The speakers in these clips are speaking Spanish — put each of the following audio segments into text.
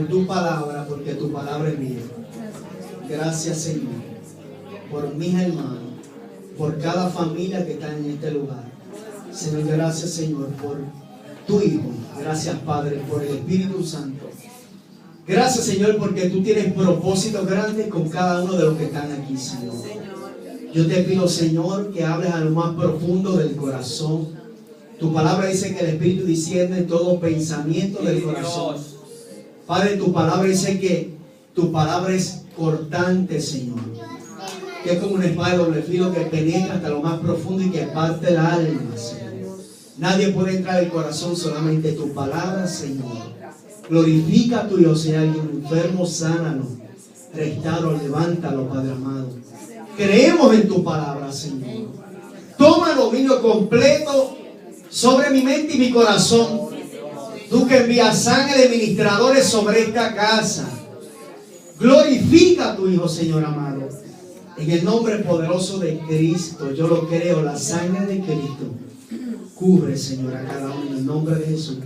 tu palabra, porque tu palabra es vida. Gracias, Señor, por mis hermanos, por cada familia que está en este lugar. Señor, gracias, Señor, por tu Hijo. Gracias, Padre, por el Espíritu Santo. Gracias, Señor, porque tú tienes propósitos grandes con cada uno de los que están aquí, Señor. Yo te pido, Señor, que hables a lo más profundo del corazón. Tu palabra dice que el Espíritu discierne todo pensamiento del corazón. Padre, tu palabra dice que tu palabra es cortante, Señor. Que es como una espada de doble filo que penetra hasta lo más profundo y que parte el alma, Señor. Nadie puede entrar al corazón, solamente tu palabra, Señor. Glorifica a tu Dios. Si hay alguien enfermo, sánalo. Restauro, levántalo, Padre amado. Creemos en tu palabra, Señor. Toma dominio completo sobre mi mente y mi corazón. Tú que envías ángeles ministradores sobre esta casa. Glorifica a tu Hijo, Señor amado. En el nombre poderoso de Cristo, yo lo creo, la sangre de Cristo cubre, Señor, a cada uno en el nombre de Jesús.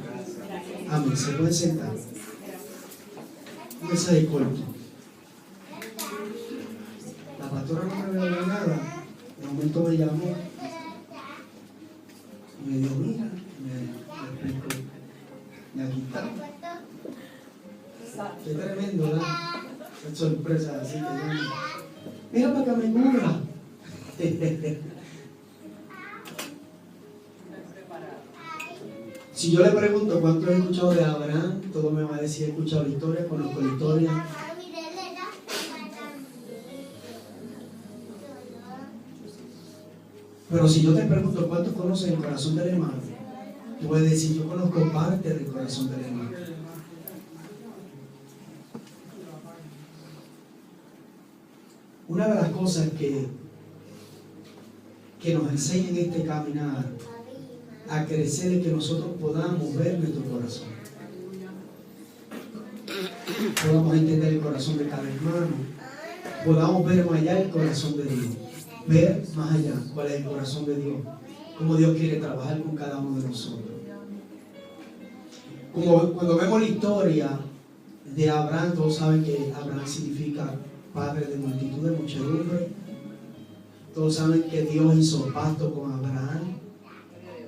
Amén. Se puede sentar. Mesa de corto. La pastora no me había hablado nada. De momento me llamó. Y me dijo, mira, me explicó. Me agitaron. Qué tremendo, ¿verdad? Qué sorpresa, así que yo, mira para que me cubra. Si yo le pregunto cuánto he escuchado de Abraham, todo me va a decir, he escuchado la historia, conozco la historia. Pero si yo te pregunto cuántos conocen el corazón del hermano, tú puedes decir, yo conozco parte del corazón del hermano. Una de las cosas que nos enseña en este caminar a crecer es que nosotros podamos ver nuestro corazón. Podamos entender el corazón de cada hermano. Podamos ver más allá el corazón de Dios. Ver más allá cuál es el corazón de Dios. Cómo Dios quiere trabajar con cada uno de nosotros. Como cuando vemos la historia de Abraham, todos saben que Abraham significa padre de multitud, de muchedumbre. Todos saben que Dios hizo pacto con Abraham.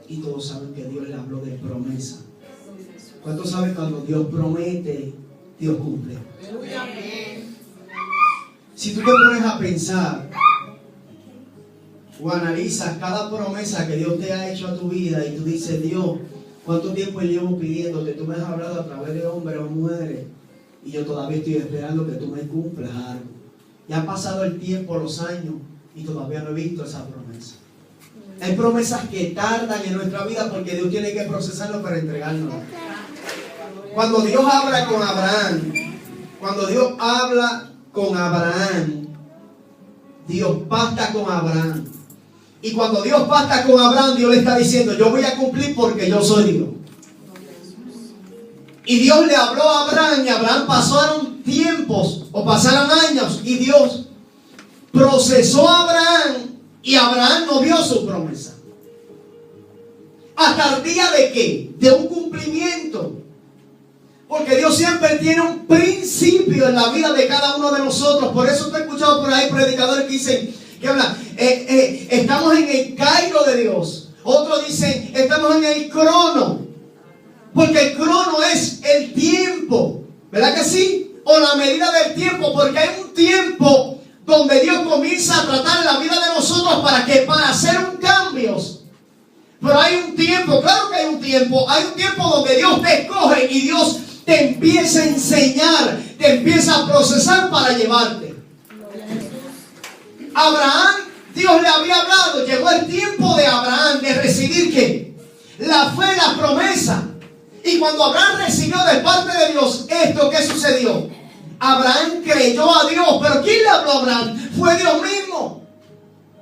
Y todos saben que Dios le habló de promesa. ¿Cuántos saben que cuando Dios promete, Dios cumple? Si tú te pones a pensar o analizas cada promesa que Dios te ha hecho a tu vida y tú dices, Dios, ¿cuánto tiempo llevo pidiéndote? Tú me has hablado a través de hombres o mujeres y yo todavía estoy esperando que tú me cumplas algo. Ya ha pasado el tiempo, los años y todavía no he visto esa promesa. Hay promesas que tardan en nuestra vida porque Dios tiene que procesarlo para entregárnoslo. Cuando Dios habla con Abraham, Dios pacta con Abraham. Y cuando Dios pacta con Abraham, Dios le está diciendo, yo voy a cumplir porque yo soy Dios. Y Dios le habló a Abraham y Abraham pasaron tiempos o pasaron años y Dios procesó a Abraham. Y Abraham no vio su promesa. Hasta el día de ¿qué? De un cumplimiento. Porque Dios siempre tiene un principio en la vida de cada uno de nosotros. Por eso te he escuchado por ahí predicadores que dicen, que hablan, estamos en el Cairo de Dios. Otros dicen, estamos en el crono. Porque el crono es el tiempo. ¿Verdad que sí? O la medida del tiempo. Porque hay un tiempo donde Dios comienza a tratar la vida de nosotros para hacer un cambio. Pero hay un tiempo, claro que hay un tiempo donde Dios te escoge y Dios te empieza a enseñar, te empieza a procesar para llevarte. Abraham, Dios le había hablado, llegó el tiempo de Abraham de recibir ¿qué? La fe, la promesa. Y cuando Abraham recibió de parte de Dios esto, ¿qué sucedió? Abraham creyó a Dios, pero ¿quién le habló a Abraham? Fue Dios mismo.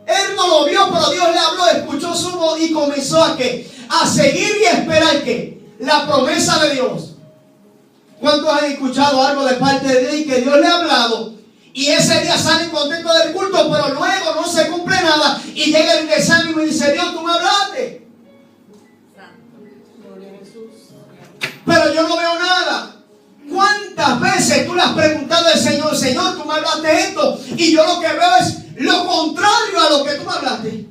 Él no lo vio, pero Dios le habló, escuchó su voz y comenzó a ¿qué? A seguir y a esperar ¿qué? La promesa de Dios. ¿Cuántos han escuchado algo de parte de Dios y que Dios le ha hablado? Y ese día salen contentos del culto, pero luego no se cumple nada y llega el desánimo y dice, Dios, tú me hablaste, pero yo no veo nada. ¿Cuánto ¿Cuántas veces tú le has preguntado al Señor, Señor, tú me hablaste esto, y yo lo que veo es lo contrario a lo que tú me hablaste?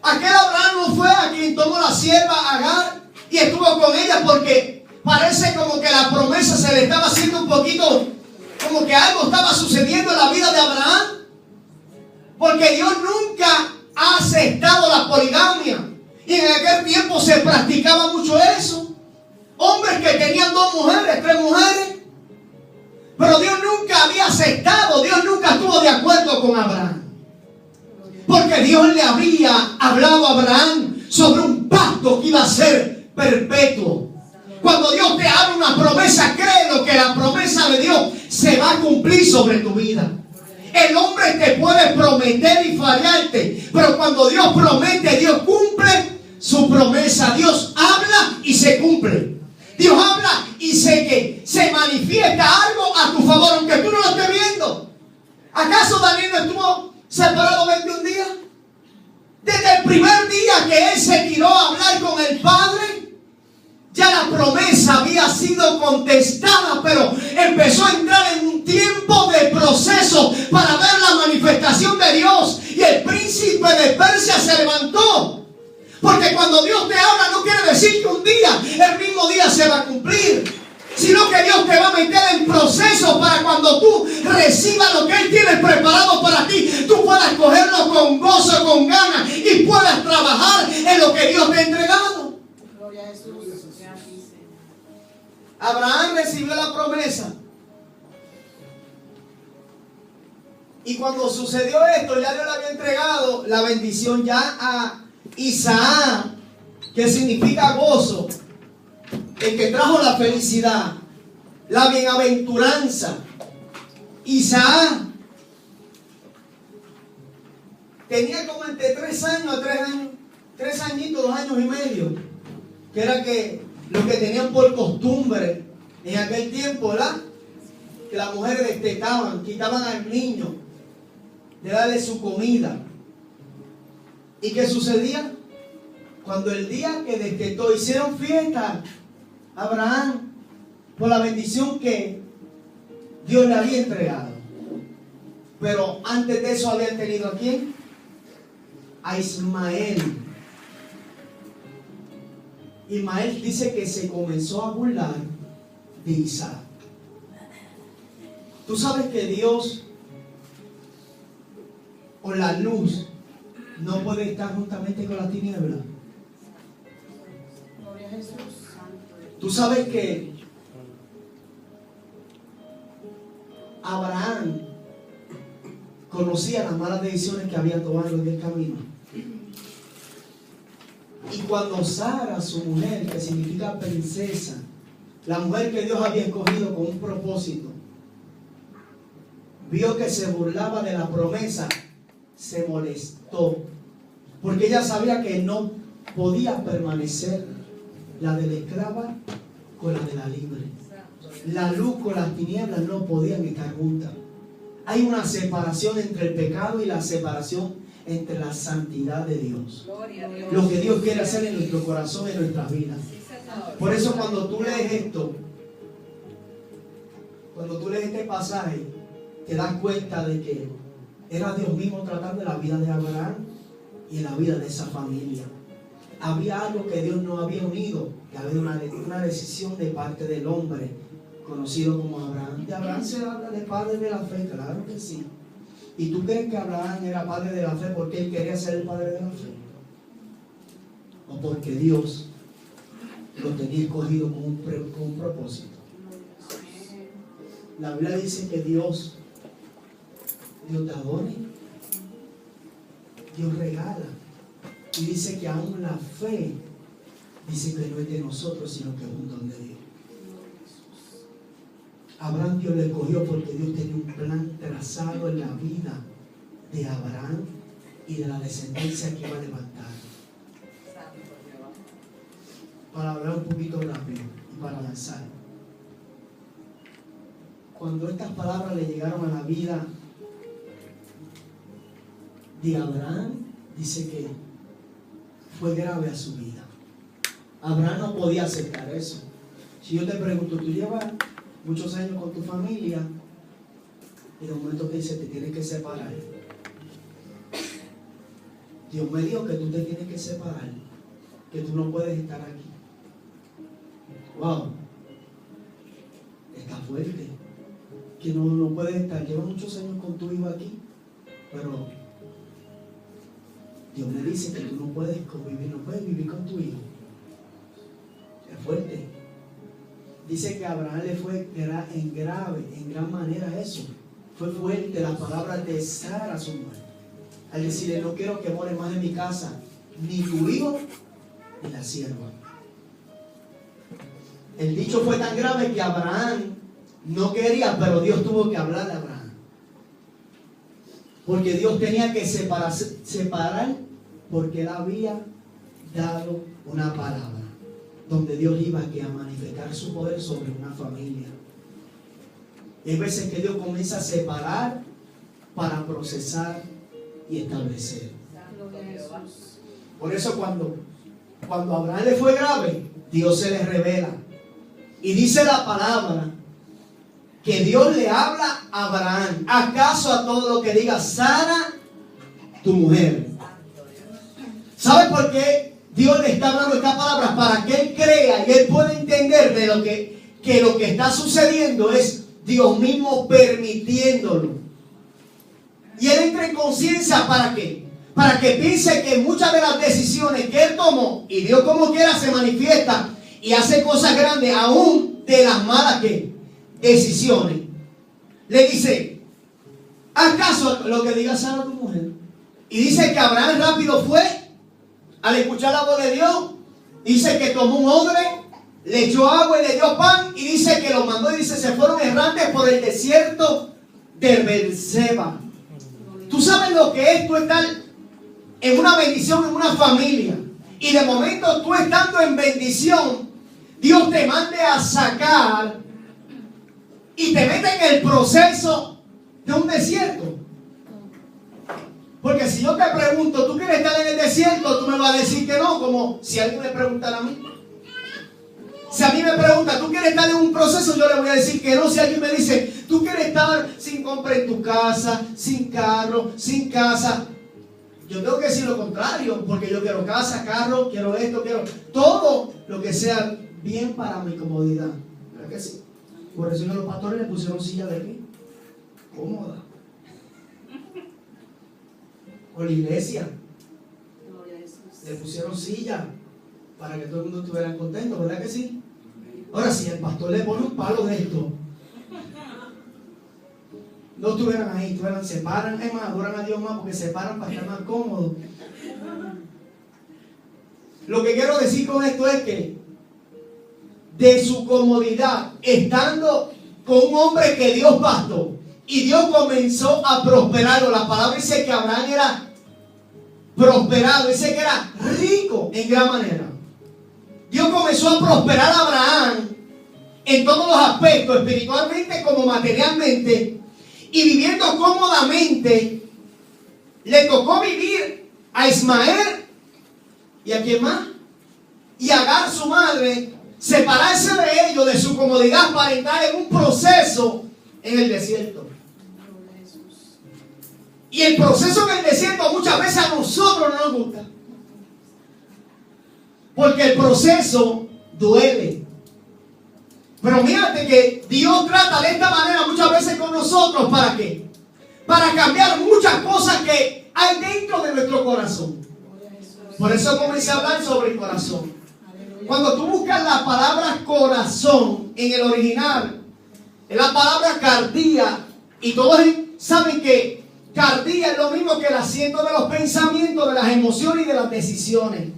Aquel Abraham no fue a quien tomó la sierva Agar y estuvo con ella porque parece como que la promesa se le estaba haciendo un poquito, como que algo estaba sucediendo en la vida de Abraham. Porque Dios nunca ha aceptado la poligamia. Y en aquel tiempo se practicaba mucho eso. Hombres que tenían 2 mujeres, 3 mujeres. Pero Dios nunca había aceptado, Dios nunca estuvo de acuerdo con Abraham. Porque Dios le había hablado a Abraham sobre un pacto que iba a ser perpetuo. Cuando Dios te habla una promesa, créelo que la promesa de Dios se va a cumplir sobre tu vida. El hombre te puede prometer y fallarte, pero cuando Dios promete, Dios cumple su promesa. Dios habla y se cumple. Dios habla y se manifiesta algo a tu favor, aunque tú no lo estés viendo. ¿Acaso Daniel no estuvo separado 21 días? Desde el primer día que él se tiró a hablar con el Padre, ya la promesa había sido contestada, pero empezó a entrar en un tiempo de proceso para ver la manifestación de Dios. Y el príncipe de Persia se levantó. Porque cuando Dios te habla no quiere decir que un día, el mismo día se va a cumplir, sino que Dios te va a meter en proceso para cuando tú recibas lo que Él tiene preparado para ti, tú puedas cogerlo con gozo, con ganas y puedas trabajar en lo que Dios te ha entregado. Gloria a Jesús. Abraham recibió la promesa. Y cuando sucedió esto, ya Dios le había entregado la bendición ya a Isaac, que significa gozo, el que trajo la felicidad, la bienaventuranza. Isaac tenía como entre 3 años, 3 añitos, 2 años y medio, que era que lo que tenían por costumbre en aquel tiempo, ¿verdad? Que las mujeres destetaban, quitaban al niño de darle su comida. ¿Y qué sucedía? Cuando el día que destetó, hicieron fiesta a Abraham por la bendición que Dios le había entregado. Pero antes de eso habían tenido ¿a quién? A Ismael. Ismael dice que se comenzó a burlar de Isaac. Tú sabes que Dios o la luz no puede estar juntamente con las tinieblas. Gloria a Jesús. Tú sabes que Abraham conocía las malas decisiones que había tomado en el camino. Y cuando Sara, su mujer, que significa princesa, la mujer que Dios había escogido con un propósito, vio que se burlaba de la promesa, se molestó, porque ella sabía que no podía permanecer la de la esclava con la de la libre. La luz con las tinieblas no podían estar juntas. Hay una separación entre el pecado y la separación entre la santidad de Dios. Lo que Dios quiere hacer en nuestro corazón, en nuestras vidas. Por eso cuando tú lees esto, cuando tú lees este pasaje, te das cuenta de que era Dios mismo tratando la vida de Abraham y la vida de esa familia. Había algo que Dios no había unido, que había una decisión de parte del hombre conocido como Abraham. De Abraham se habla de padre de la fe, claro que sí. ¿Y tú crees que Abraham era padre de la fe porque él quería ser el padre de la fe? ¿O porque Dios lo tenía escogido con un propósito? La Biblia dice que Dios te adora, Dios regala. Y dice que aún la fe, dice que no es de nosotros, sino que es un don de Dios. Abraham Dios le escogió porque Dios tenía un plan trazado en la vida de Abraham y de la descendencia que iba a levantar. Para hablar un poquito rápido y para avanzar. Cuando estas palabras le llegaron a la vida de Abraham, dice que fue grave a su vida. Abraham no podía aceptar eso. Si yo te pregunto, ¿tú llevas muchos años con tu familia y de momento te dice, te tienes que separar. Dios me dijo que tú te tienes que separar, que tú no puedes estar aquí. Wow, está fuerte. Que no puedes estar. Llevas muchos años con tu hijo aquí, pero Dios me dice que tú no puedes convivir, no puedes vivir con tu hijo. Es fuerte. Dice que a Abraham le fue en gran manera eso. Fue fuerte la palabra de Sara, su mujer, al decirle, no quiero que more más en mi casa, ni tu hijo, ni la sierva. El dicho fue tan grave que Abraham no quería, pero Dios tuvo que hablar a Abraham. Porque Dios tenía que separar, porque él había dado una palabra donde Dios iba a manifestar su poder sobre una familia. Y hay veces que Dios comienza a separar para procesar y establecer. Por eso cuando a Abraham le fue grave, Dios se le revela. Y dice la palabra que Dios le habla a Abraham. ¿Acaso a todo lo que diga Sara, tu mujer? ¿Sabe por qué Dios le está hablando estas palabras? Para que él crea y él pueda entender de lo que está sucediendo es Dios mismo permitiéndolo. Y él entra en conciencia, ¿para qué? Para que piense que muchas de las decisiones que él tomó, y Dios como quiera se manifiesta y hace cosas grandes, aún de las malas decisiones. Le dice, ¿acaso lo que diga Sara tu mujer? Y dice que Abraham rápido fue al escuchar la voz de Dios. Dice que tomó un odre, le echó agua y le dio pan. Y dice que lo mandó y dice, se fueron errantes por el desierto de Beerseba. Tú sabes lo que es tú estar en una bendición, en una familia, y de momento tú estando en bendición, Dios te mande a sacar y te mete en el proceso de un desierto. Porque si yo te pregunto, ¿tú quieres estar en el desierto? Tú me vas a decir que no, como si alguien me preguntara a mí. Si a mí me pregunta, ¿tú quieres estar en un proceso? Yo le voy a decir que no. Si alguien me dice, ¿tú quieres estar sin compra en tu casa, sin carro, sin casa? Yo tengo que decir lo contrario, porque yo quiero casa, carro, quiero esto, quiero todo lo que sea bien para mi comodidad. ¿Verdad que sí? Por eso los pastores le pusieron silla de qué? Cómoda. O la iglesia le pusieron silla para que todo el mundo estuviera contento, ¿verdad que sí? Ahora, si el pastor le pone un palo de esto, no estuvieran ahí, se paran, es más, adoran a Dios más porque se paran para estar más cómodos. Lo que quiero decir con esto es que de su comodidad, estando con un hombre que Dios bastó, y Dios comenzó a prosperarlo. La palabra dice que Abraham era prosperado, dice que era rico en gran manera. Dios comenzó a prosperar a Abraham en todos los aspectos, espiritualmente como materialmente, y viviendo cómodamente. Le tocó vivir a Ismael y a quién más, y a Agar su madre, separarse de ellos, de su comodidad, para entrar en un proceso en el desierto. Y el proceso en el desierto muchas veces a nosotros no nos gusta, porque el proceso duele. Pero fíjate que Dios trata de esta manera muchas veces con nosotros. ¿Para qué? Para cambiar muchas cosas que hay dentro de nuestro corazón. Por eso comencé a hablar sobre el corazón. Cuando tú buscas la palabra corazón en el original, es la palabra cardía. Y todos saben que cardía es lo mismo que el asiento de los pensamientos, de las emociones y de las decisiones.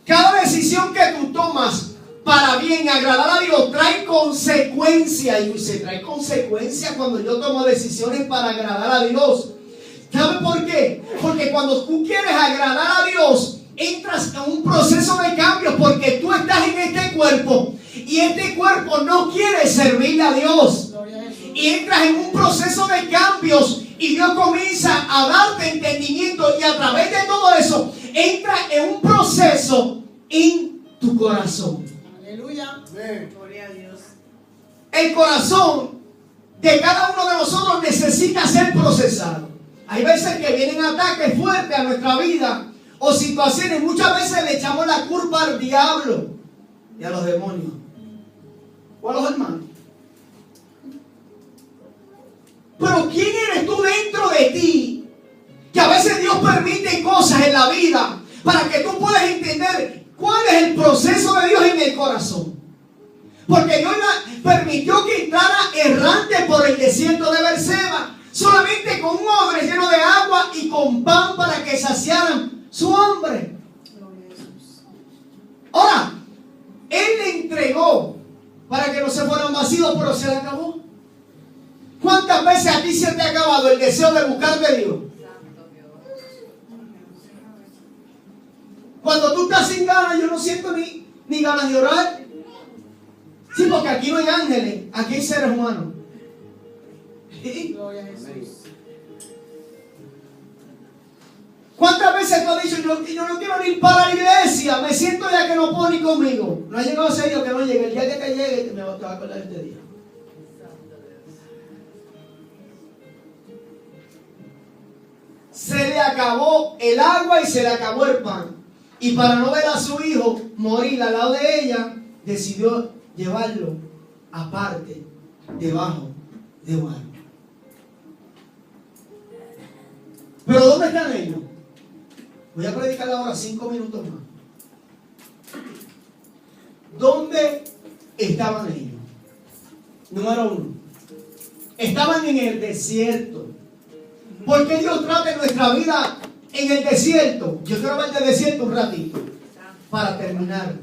Cada decisión que tú tomas para bien, agradar a Dios, trae consecuencias. Y se trae consecuencias cuando yo tomo decisiones para agradar a Dios. ¿Sabe por qué? Porque cuando tú quieres agradar a Dios, entras en un proceso de cambio, porque tú estás en este cuerpo y este cuerpo no quiere servirle a Dios. Y entras en un proceso de cambios y Dios comienza a darte entendimiento, y a través de todo eso entra en un proceso en tu corazón. Aleluya. Gloria a Dios. el corazón de cada uno de nosotros necesita ser procesado. Hay veces que vienen ataques fuertes a nuestra vida o situaciones. Muchas veces le echamos la culpa al diablo y a los demonios o a los hermanos. Pero ¿quién eres tú dentro de ti? Que a veces Dios permite cosas en la vida para que tú puedas entender cuál es el proceso de Dios en el corazón. Porque Dios permitió que entrara errante por el desierto de Berseba, solamente con un odre lleno de agua y con pan para que saciaran su hambre. Ahora, Él le entregó para que no se fueran vacíos, pero se le acabó. ¿Cuántas veces a ti se te ha acabado el deseo de buscar de Dios? Cuando tú estás sin ganas, yo no siento ni ganas de orar. Sí, porque aquí no hay ángeles, aquí hay seres humanos. ¿Sí? ¿Cuántas veces tú has dicho, yo no quiero ir para la iglesia, me siento ya que no puedo ni conmigo? No ha llegado ese día que no llegue, el día que te llegue te vas a acordar de este día. Se le acabó el agua y se le acabó el pan. Y para no ver a su hijo morir al lado de ella, decidió llevarlo aparte, debajo de un árbol. Pero ¿dónde están ellos? Voy a predicar ahora 5 minutos más. ¿Dónde estaban ellos? Número 1. Estaban en el desierto. ¿Por qué Dios trata nuestra vida en el desierto? Yo quiero hablar del desierto un ratito para terminar.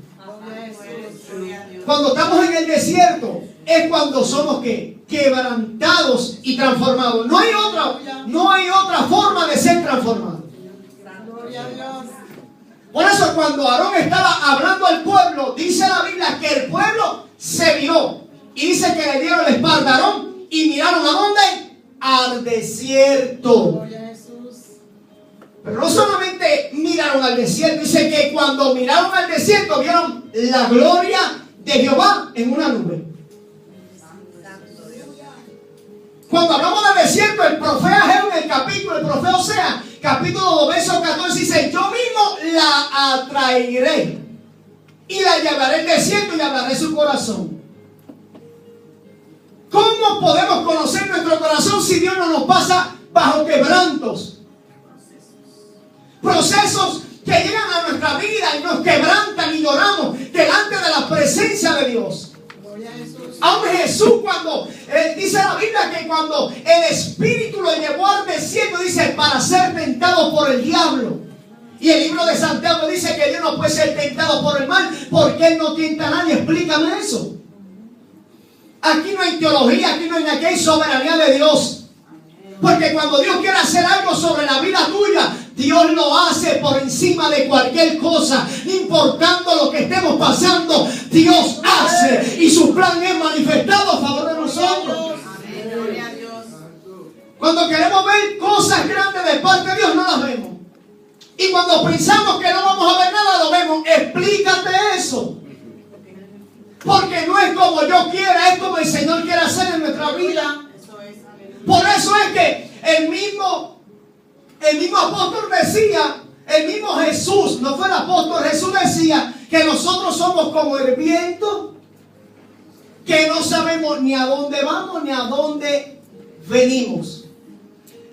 Cuando estamos en el desierto es cuando somos ¿qué? Quebrantados y transformados. No hay otra forma de ser transformados. Por eso cuando Aarón estaba hablando al pueblo, dice la Biblia que el pueblo se viró y dice que le dieron la espalda a Aarón y miraron ¿a dónde? Al desierto. Pero no solamente miraron al desierto, dice que cuando miraron al desierto vieron la gloria de Jehová en una nube. Cuando hablamos del desierto, el profeta Ageo en el profeta Osea, capítulo 2, verso 14, dice: yo mismo la atraeré y la llevaré al desierto y hablaré su corazón. ¿Cómo podemos conocer nuestro corazón si Dios no nos pasa bajo quebrantos? Procesos que llegan a nuestra vida y nos quebrantan y lloramos delante de la presencia de Dios. Aún Jesús, cuando dice la Biblia que cuando el Espíritu lo llevó al desierto, dice, para ser tentado por el diablo. Y el libro de Santiago dice que Dios no puede ser tentado por el mal, porque Él no tienta a nadie. Explícame eso. Aquí no hay teología, aquí no hay nada, aquí hay soberanía de Dios. Porque cuando Dios quiere hacer algo sobre la vida tuya, Dios lo hace por encima de cualquier cosa. No importando lo que estemos pasando, Dios hace. Y su plan es manifestado a favor de nosotros. Cuando queremos ver cosas grandes de parte de Dios, no las vemos. Y cuando pensamos que no vamos a ver nada, lo vemos. Explícate eso. Porque no es como yo quiera, es como el Señor quiere hacer en nuestra vida. Por eso es que el mismo apóstol decía, el mismo Jesús, no fue el apóstol, Jesús decía que nosotros somos como el viento, que no sabemos ni a dónde vamos ni a dónde venimos.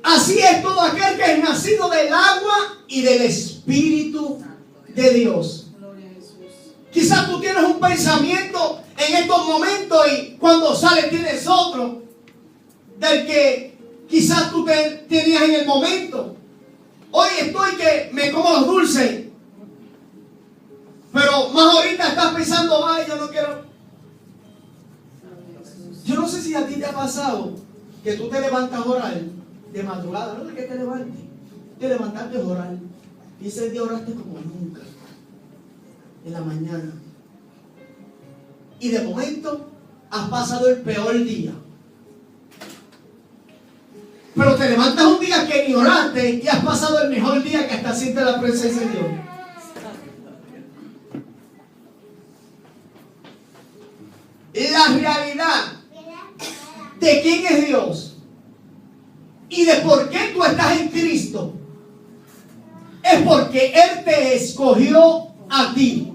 Así es todo aquel que es nacido del agua y del Espíritu de Dios. Quizás tú tienes un pensamiento en estos momentos y cuando sales tienes otro del que quizás tú tenías en el momento. Hoy estoy que me como los dulces, pero más ahorita estás pensando, ay, yo no quiero. Yo no sé si a ti te ha pasado que tú te levantas a orar de madrugada, no es que te levantaste a orar y ese día oraste como nunca en la mañana y de momento has pasado el peor día. Pero te levantas un día que ni oraste y has pasado el mejor día, que hasta sientes la presencia de Dios. La realidad de quién es Dios y de por qué tú estás en Cristo, es porque Él te escogió a ti.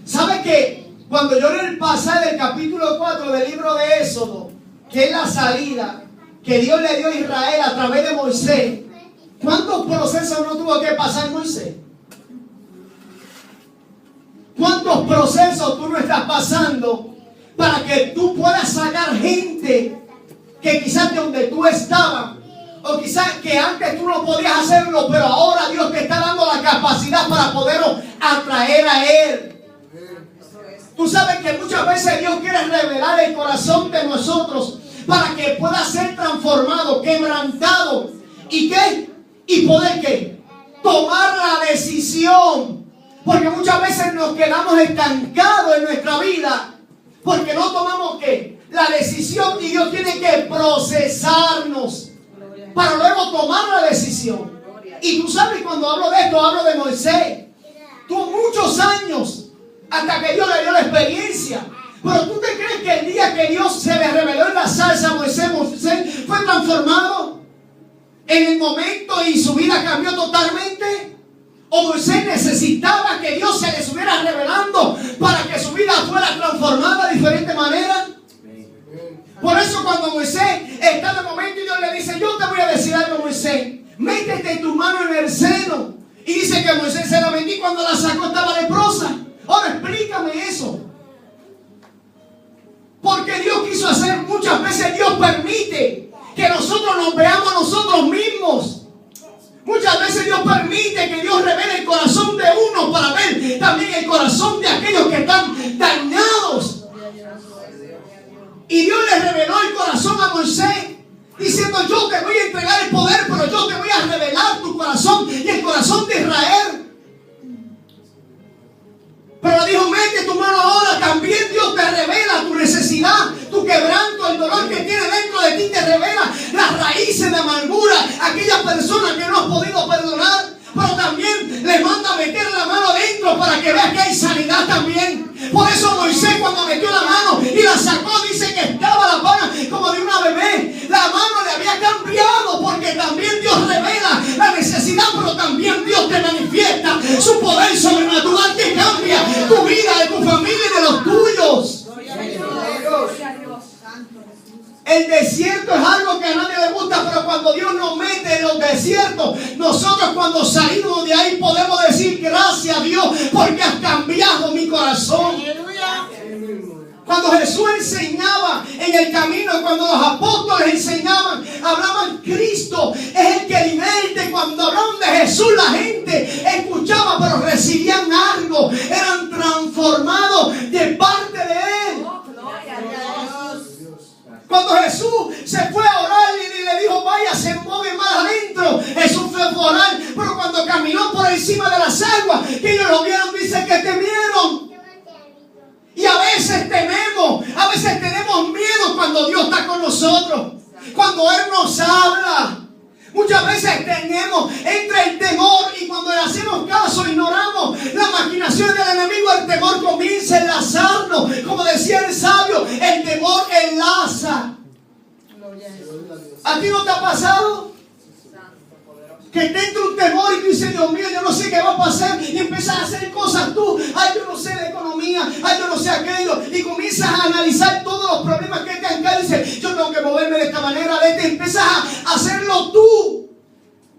¿Sabe que cuando yo leo el pasaje del capítulo 4 del libro de Éxodo, que es la salida que Dios le dio a Israel a través de Moisés, ¿cuántos procesos no tuvo que pasar Moisés? ¿Cuántos procesos tú no estás pasando para que tú puedas sacar gente que quizás de donde tú estabas, o quizás que antes tú no podías hacerlo, pero ahora Dios te está dando la capacidad para poderlo atraer a Él? Tú sabes que muchas veces Dios quiere revelar el corazón de nosotros para que pueda ser transformado, quebrantado. ¿Y qué? Y poder ¿qué? Tomar la decisión. Porque muchas veces nos quedamos estancados en nuestra vida porque no tomamos ¿qué? La decisión, y Dios tiene que procesarnos para luego tomar la decisión. Y tú sabes, cuando hablo de esto, hablo de Moisés. Tuvo muchos años hasta que Dios le dio la experiencia. Pero ¿tú te crees que el día que Dios se le reveló en la salsa a Moisés, Moisés fue transformado en el momento y su vida cambió totalmente? ¿O Moisés necesitaba que Dios se le estuviera revelando para que su vida fuera transformada de diferente manera? Por eso cuando Moisés está en el momento y Dios le dice: yo te voy a decir algo, Moisés, métete tu mano en el seno. Y dice que Moisés se la metió y cuando la sacó estaba leprosa. Ahora explícame eso. Porque Dios quiso hacer, muchas veces Dios permite que nosotros nos veamos a nosotros mismos. Muchas veces Dios permite que Dios revele el corazón de uno para ver también el corazón de aquellos que están dañados. Y Dios le reveló el corazón a Moisés, diciendo: yo te voy a entregar el poder, pero yo te voy a revelar tu corazón y el corazón de Israel. Pero dijo: mete tu mano ahora. También Dios te revela tu necesidad, tu quebranto, el dolor que tiene dentro de ti. Te revela las raíces de amargura, aquellas personas que no has podido perdonar. Pero también le manda a meter la mano adentro para que vea que hay sanidad también. Por eso Moisés, cuando metió la mano y la sacó, dice que estaba la pana como de una bebé. La mano le había cambiado, porque también Dios revela la necesidad, pero también Dios te manifiesta su poder sobrenatural que cambia tu vida, de tu familia y de los tuyos. El desierto es algo que a nadie le gusta, pero cuando Dios nos mete en los desiertos, nosotros cuando salimos de ahí podemos decir: gracias a Dios, porque has cambiado mi corazón. Cuando Jesús enseñaba en el camino, cuando los apóstoles enseñaban, hablaban: Cristo es el que liberte. Cuando hablaban de Jesús, la gente escuchaba, pero recibían algo, eran transformados de parte de Él. Cuando Jesús se fue a orar y le dijo: vaya, se mueve más adentro, Jesús fue a orar, pero cuando caminó por encima de las aguas, que ellos lo vieron, dice que temieron. Y a veces tenemos miedo cuando Dios está con nosotros, cuando Él nos habla. Muchas veces entra el temor, y cuando le hacemos caso, ignoramos las maquinaciones del enemigo. El temor comienza a enlazarnos. Como decía el sabio, el temor enlaza. ¿A ti no te ha pasado? Que te entra un temor y tú dices: Dios mío, yo no sé qué va a pasar, y empiezas a hacer cosas tú: ay, yo no sé de economía, ay, yo no sé aquello, y comienzas a analizar todos los problemas que te han caído y dices: yo tengo que moverme de esta manera, empiezas a hacerlo tú.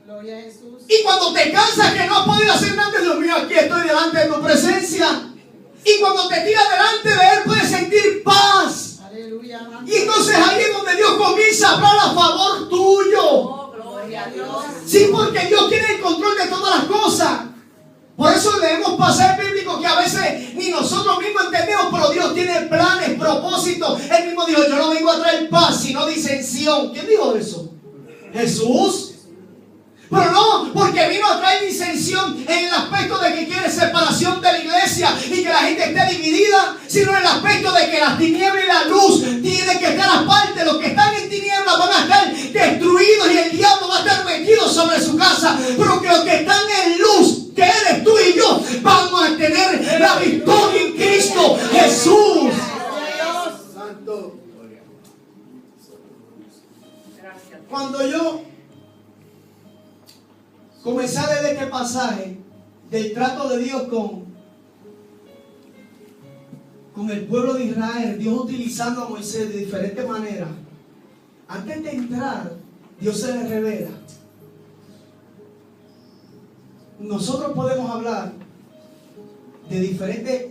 Gloria a Jesús. Y cuando te cansas que no has podido hacer nada, Dios mío, aquí estoy delante de tu presencia. Y cuando te tiras delante de Él, puedes sentir paz. Aleluya. Y entonces ahí es donde Dios comienza a hablar a favor tuyo. Sí, porque Dios tiene el control de todas las cosas. Por eso leemos pasajes bíblicos que a veces ni nosotros mismos entendemos, pero Dios tiene planes, propósitos. Él mismo dijo: yo no vengo a traer paz, sino disensión. ¿Quién dijo eso? Jesús. Pero no, porque vino a traer disensión en el aspecto de que quiere separación de la iglesia y que la gente esté dividida, sino en el aspecto de que las tinieblas y la luz tienen que estar aparte. Los que están en tinieblas van a estar destruidos y el diablo va a estar metido sobre su casa. Pero que los que están en luz, que eres tú y yo, vamos a tener la victoria en Cristo Jesús. Cuando yo comencé a leer este pasaje del trato de Dios con el pueblo de Israel, Dios utilizando a Moisés de diferentes maneras, antes de entrar, Dios se le revela. Nosotros podemos hablar de diferentes